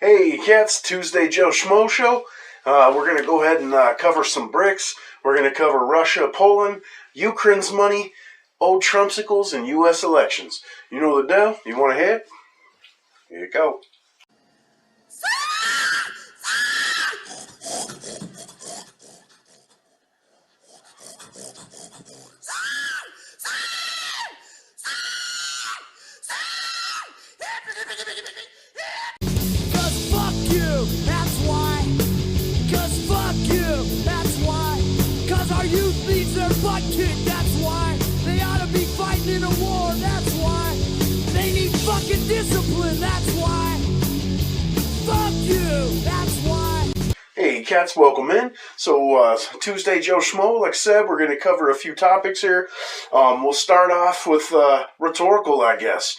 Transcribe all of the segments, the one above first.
Hey, cats, Tuesday Joe Schmo show. We're going to go ahead and cover some bricks. We're going to cover Russia, Poland, Ukraine's money, old Trumpsicles, and U.S. elections. You know the deal? You want to hit? Here you go. Cause fuck you, that's why. Cause fuck you, that's why. Cause our youth needs their butt kicked, that's why. They ought to be fighting in a war, that's why. They need fucking discipline, that's why. Fuck you, that's why. Hey, cats, welcome in. So, Tuesday Joe Schmo, like I said, we're going to cover a few topics here. We'll start off with rhetorical, I guess.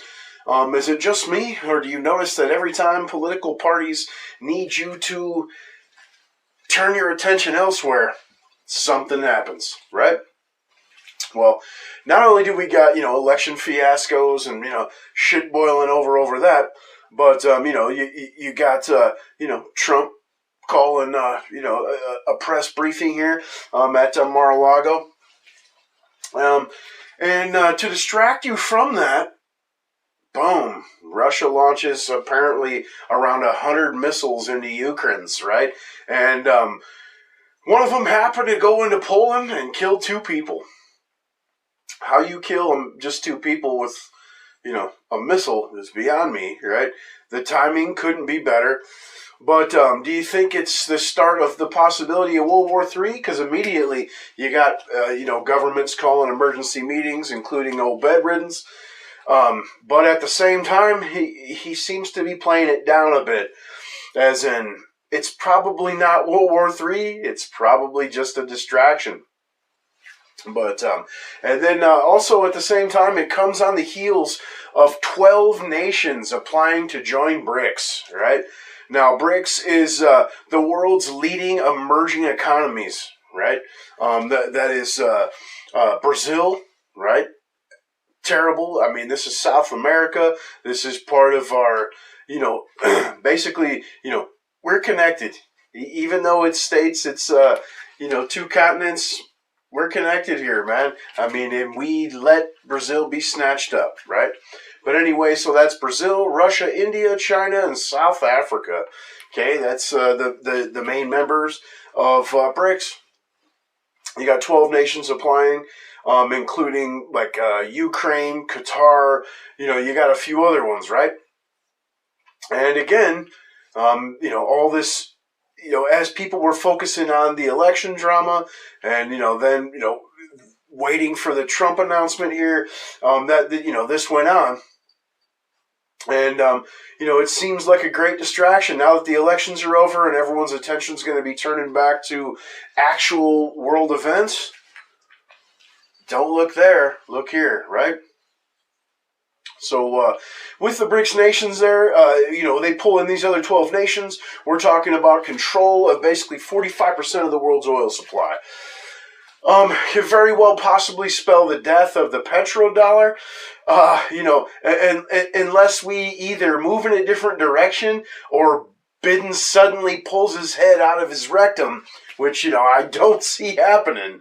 Is it just me, or do you notice that every time political parties need you to turn your attention elsewhere, something happens, right? Well, not only do we got, election fiascos and, shit boiling over that, but, you got, Trump calling, a press briefing here at Mar-a-Lago. And to distract you from that, boom, Russia launches apparently around 100 missiles into Ukraine's, right? And one of them happened to go into Poland and kill 2 people. How you kill just 2 people with, a missile is beyond me, right? The timing couldn't be better. But do you think it's the start of the possibility of World War III? Because immediately you got, governments calling emergency meetings, including old bedriddens. But at the same time, he seems to be playing it down a bit, as in, it's probably not World War III, it's probably just a distraction. But, and then also at the same time, it comes on the heels of 12 nations applying to join BRICS, right? Now, BRICS is the world's leading emerging economies, right? That is Brazil, right? Terrible. I mean, this is South America. This is part of our, basically, we're connected. Even though it states it's, 2 continents, we're connected here, man. I mean, and we let Brazil be snatched up, right? But anyway, so that's Brazil, Russia, India, China, and South Africa. Okay, that's the main members of BRICS. You got 12 nations applying. Including like Ukraine, Qatar, you got a few other ones, right? And again, all this, as people were focusing on the election drama and, then, waiting for the Trump announcement here, this went on. And, it seems like a great distraction now that the elections are over and everyone's attention's going to be turning back to actual world events. Don't look there, look here, right? So with the BRICS nations there, they pull in these other 12 nations. We're talking about control of basically 45% of the world's oil supply. Could very well possibly spell the death of the petrodollar, and unless we either move in a different direction or Biden suddenly pulls his head out of his rectum, which, I don't see happening.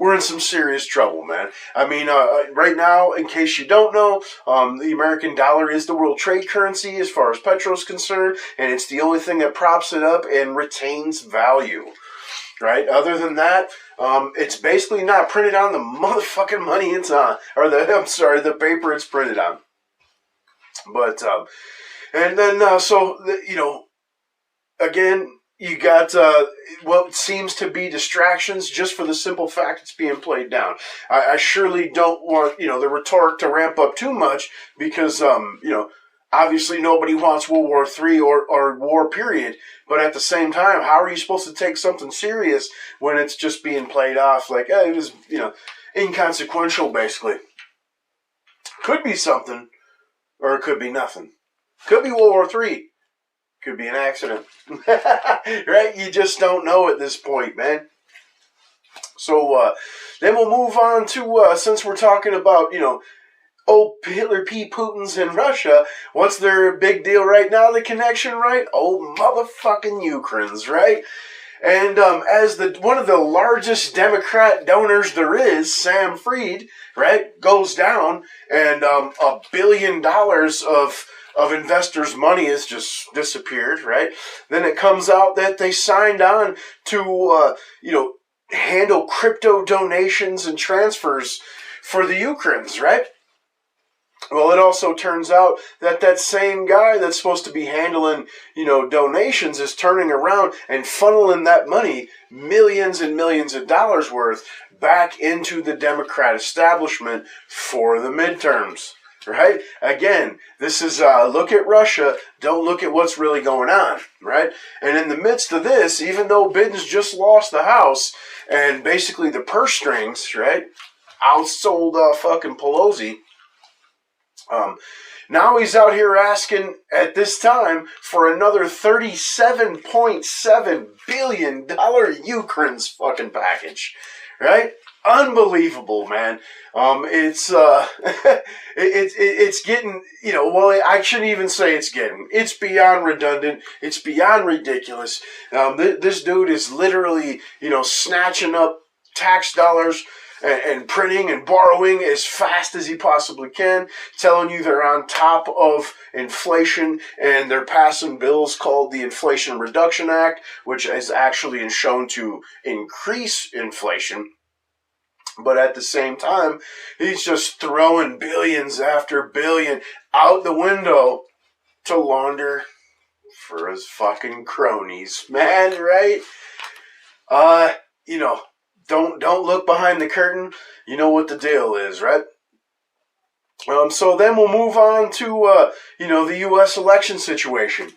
We're in some serious trouble, man. I mean, right now, in case you don't know, the American dollar is the world trade currency as far as petrol is concerned, and it's the only thing that props it up and retains value, right? Other than that, it's basically not printed on the motherfucking money it's on, or the paper it's printed on. But, and then, again, you got what seems to be distractions just for the simple fact it's being played down. I surely don't want, the rhetoric to ramp up too much because, obviously nobody wants World War III or war period. But at the same time, how are you supposed to take something serious when it's just being played off like, it was, inconsequential, basically. Could be something, or it could be nothing. Could be World War III. Could be an accident. Right? You just don't know at this point, man. So then we'll move on to, since we're talking about, Oh, Hitler P. Putin's in Russia. What's their big deal right now? The connection, right? Oh, motherfucking Ukrainians, right? And as one of the largest Democrat donors there is, Sam Fried, right, goes down, and $1 billion of investors' money has just disappeared, right? Then it comes out that they signed on to, handle crypto donations and transfers for the Ukrainians, right? Well, it also turns out that that same guy that's supposed to be handling, donations is turning around and funneling that money, millions and millions of dollars worth, back into the Democrat establishment for the midterms. Right? Again, this is look at Russia, don't look at what's really going on, right? And in the midst of this, even though Biden's just lost the House and basically the purse strings, right, outsold fucking Pelosi, now he's out here asking at this time for another $37.7 billion Ukraine's fucking package, right? Unbelievable, man. It's it's getting, well, I shouldn't even say it's beyond redundant. It's beyond ridiculous. This dude is literally, snatching up tax dollars and printing and borrowing as fast as he possibly can, telling you they're on top of inflation, and they're passing bills called the Inflation Reduction Act, which is actually shown to increase inflation. But at the same time, he's just throwing billions after billion out the window to launder for his fucking cronies, man, right? Don't look behind the curtain. You know what the deal is, right? So then we'll move on to, the U.S. election situation.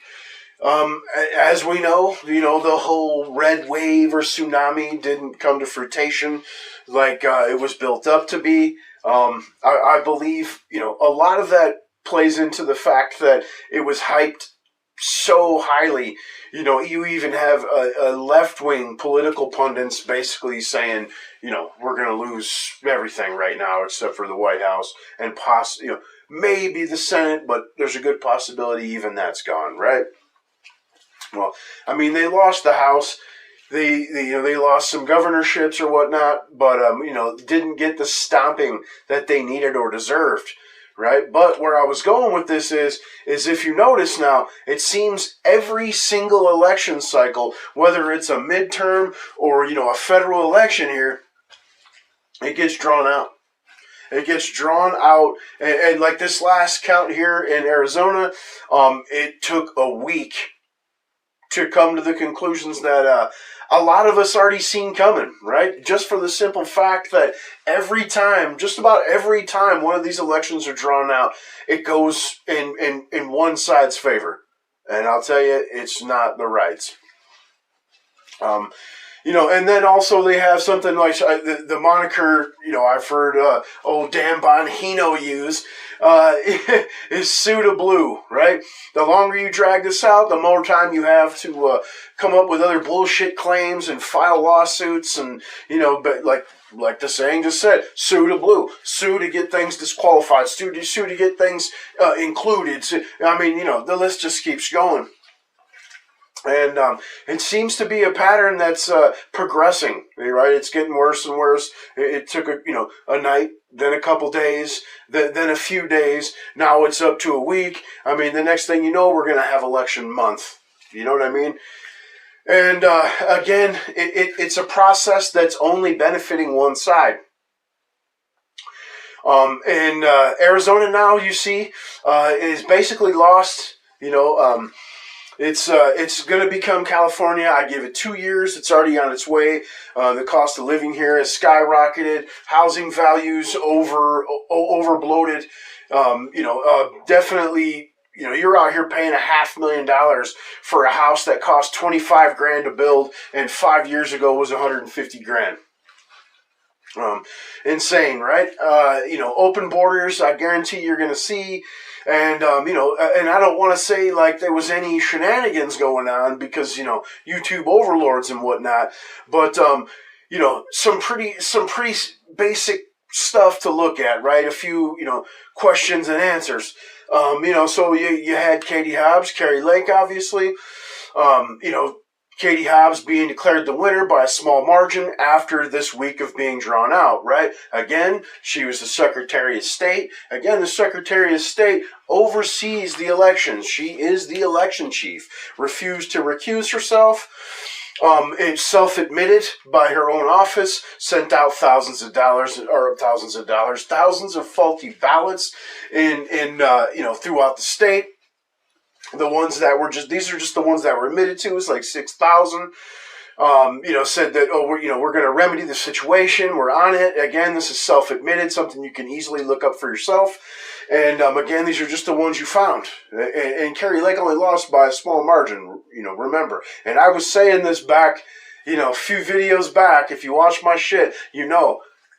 As we know, the whole red wave or tsunami didn't come to fruition like it was built up to be. I believe, a lot of that plays into the fact that it was hyped so highly. You even have a left-wing political pundits basically saying, we're going to lose everything right now except for the White House and maybe the Senate, but there's a good possibility even that's gone, right? Well, I mean, they lost the House. They lost some governorships or whatnot, but didn't get the stomping that they needed or deserved, right? But where I was going with this is if you notice now, it seems every single election cycle, whether it's a midterm or a federal election here, it gets drawn out. It gets drawn out, and like this last count here in Arizona, it took a week to come to the conclusions that a lot of us already seen coming, right? Just for the simple fact that just about every time one of these elections are drawn out, it goes in one side's favor. And I'll tell you, it's not the rights. And then also they have something like the moniker, I've heard old Dan Bongino use, is sue to blue, right? The longer you drag this out, the more time you have to come up with other bullshit claims and file lawsuits and, but like the saying just said, sue to blue, sue to get things disqualified, sue to get things included. The list just keeps going. And it seems to be a pattern that's progressing, right? It's getting worse and worse. It took a night, then a couple days, then a few days. Now it's up to a week. The next thing you know, we're going to have election month. You know what I mean? And again, it's a process that's only benefiting one side. In Arizona now, you see, is basically lost. It's going to become California. I give it 2 years. It's already on its way. The cost of living here has skyrocketed. Housing values overbloated. Definitely, you're out here paying $500,000 for a house that cost $25,000 to build, and 5 years ago was $150,000. Insane, right? Open borders. I guarantee you're going to see. And, and I don't want to say like there was any shenanigans going on because, YouTube overlords and whatnot, but, some pretty basic stuff to look at, right? A few, questions and answers. So you had Katie Hobbs, Carrie Lake, obviously. Katie Hobbs being declared the winner by a small margin after this week of being drawn out, right? Again, she was the Secretary of State. Again, the Secretary of State oversees the elections. She is the election chief. Refused to recuse herself. It's self-admitted by her own office, sent out thousands of faulty ballots throughout the state. The ones that were these are just the ones that were admitted to. It's like 6,000. Said that, we're going to remedy the situation. We're on it. Again, this is self-admitted, something you can easily look up for yourself. And again, these are just the ones you found. And Carrie Lake only lost by a small margin, remember. And I was saying this back, a few videos back. If you watch my shit,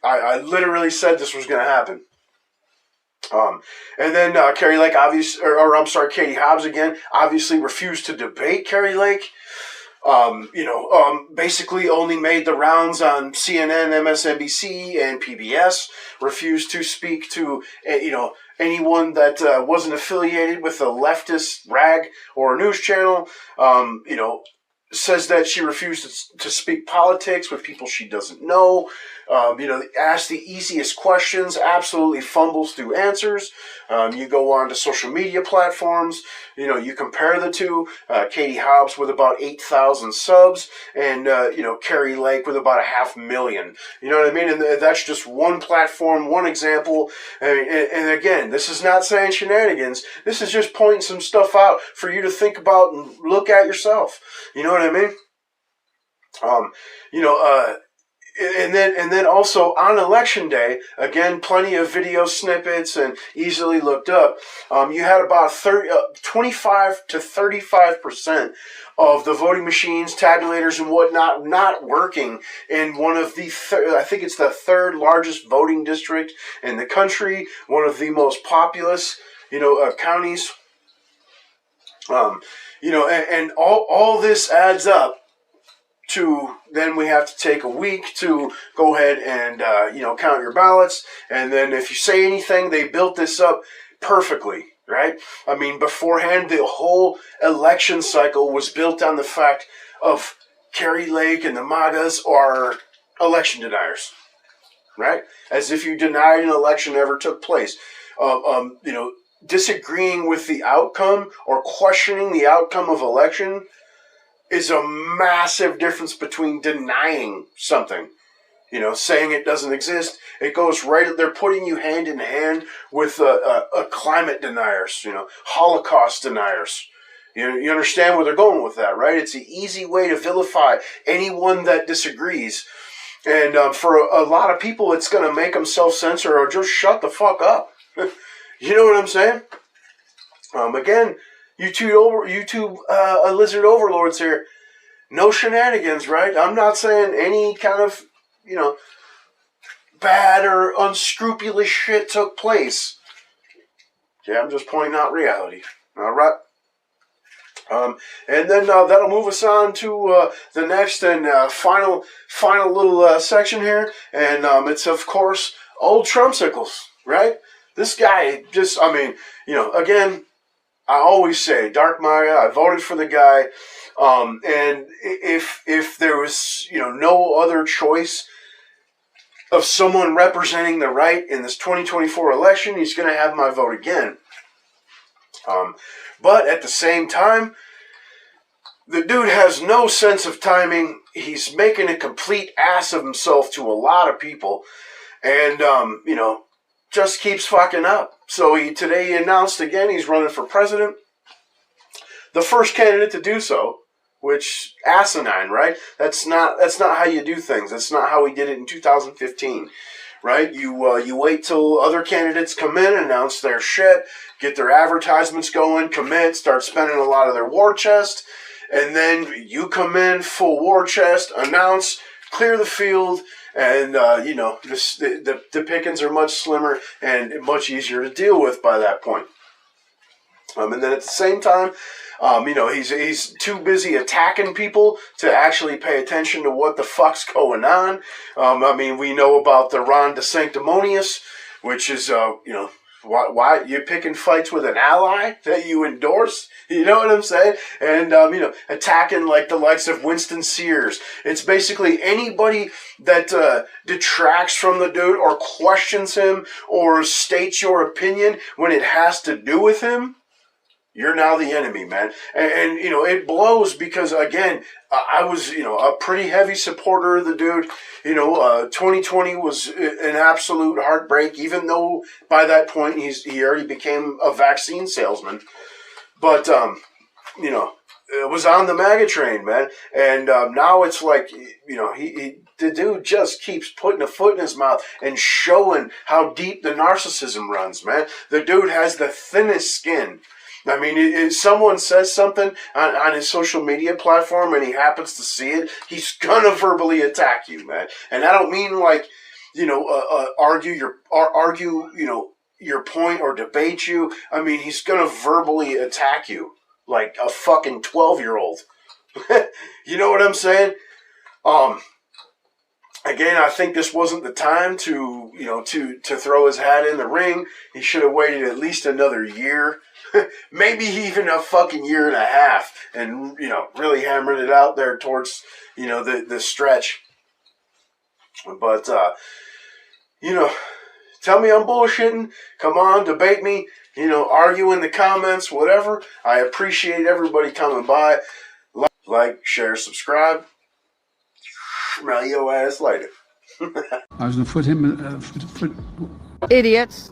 I literally said this was going to happen. And then Carrie Lake, Katie Hobbs again, obviously refused to debate Carrie Lake. Basically only made the rounds on CNN, MSNBC, and PBS. Refused to speak to, anyone that wasn't affiliated with a leftist rag or a news channel. Says that she refused to speak politics with people she doesn't know. Asks the easiest questions, absolutely fumbles through answers. You go on to social media platforms, you compare the two. Katie Hobbs with about 8,000 subs, and, Carrie Lake with about 500,000. You know what I mean? And that's just one platform, one example. And again, this is not saying shenanigans. This is just pointing some stuff out for you to think about and look at yourself. You know what I mean? And then also on election day, again, plenty of video snippets and easily looked up. You had about 25 to 35% of the voting machines, tabulators, and whatnot not working in one of the I think it's the third largest voting district in the country, one of the most populous, counties. And all this adds up to, then we have to take a week to go ahead and, count your ballots. And then if you say anything, they built this up perfectly, right? I mean, beforehand, the whole election cycle was built on the fact of Carrie Lake and the MAGAs are election deniers, right? As if you denied an election ever took place. Disagreeing with the outcome or questioning the outcome of election is a massive difference between denying something, saying it doesn't exist. It goes right, they're putting you hand in hand with climate deniers, Holocaust deniers. You understand where they're going with that, right? It's an easy way to vilify anyone that disagrees. And for a lot of people, it's going to make them self-censor or just shut the fuck up. You know what I'm saying? Again, YouTube lizard overlords here. No shenanigans, right? I'm not saying any kind of, bad or unscrupulous shit took place. Yeah, I'm just pointing out reality. All right. And then that'll move us on to the next and final little section here, and it's of course old Trumpsicles, right? This guy just, again, I always say, Dark MAGA, I voted for the guy, and if there was, no other choice of someone representing the right in this 2024 election, he's going to have my vote again. But at the same time, the dude has no sense of timing. He's making a complete ass of himself to a lot of people, and, just keeps fucking up. So today he announced again he's running for president. The first candidate to do so, which asinine, right? That's not how you do things. That's not how he did it in 2015, right? You wait till other candidates come in, announce their shit, get their advertisements going, commit, start spending a lot of their war chest, and then you come in full war chest, announce, clear the field. And, the pickings are much slimmer and much easier to deal with by that point. And then at the same time, He's too busy attacking people to actually pay attention to what the fuck's going on. We know about the Ron DeSanctimonious, which is, why you're picking fights with an ally that you endorse? You know what I'm saying? And, attacking like the likes of Winston Sears. It's basically anybody that detracts from the dude or questions him or states your opinion when it has to do with him. You're now the enemy, man. And it blows because, again, I was, a pretty heavy supporter of the dude. 2020 was an absolute heartbreak, even though by that point he already became a vaccine salesman. But, it was on the MAGA train, man. And now it's like, the dude just keeps putting a foot in his mouth and showing how deep the narcissism runs, man. The dude has the thinnest skin. If someone says something on his social media platform and he happens to see it, he's gonna verbally attack you, man. And I don't mean like, argue your point or debate you. He's gonna verbally attack you like a fucking 12-year-old. You know what I'm saying? Again, I think this wasn't the time to throw his hat in the ring. He should have waited at least another year. Maybe even a fucking year and a half, and really hammered it out there towards the stretch. But tell me I'm bullshitting. Come on, debate me. Argue in the comments, whatever. I appreciate everybody coming by. Like, share, subscribe. Smell your ass later. I was going to foot him. Idiots.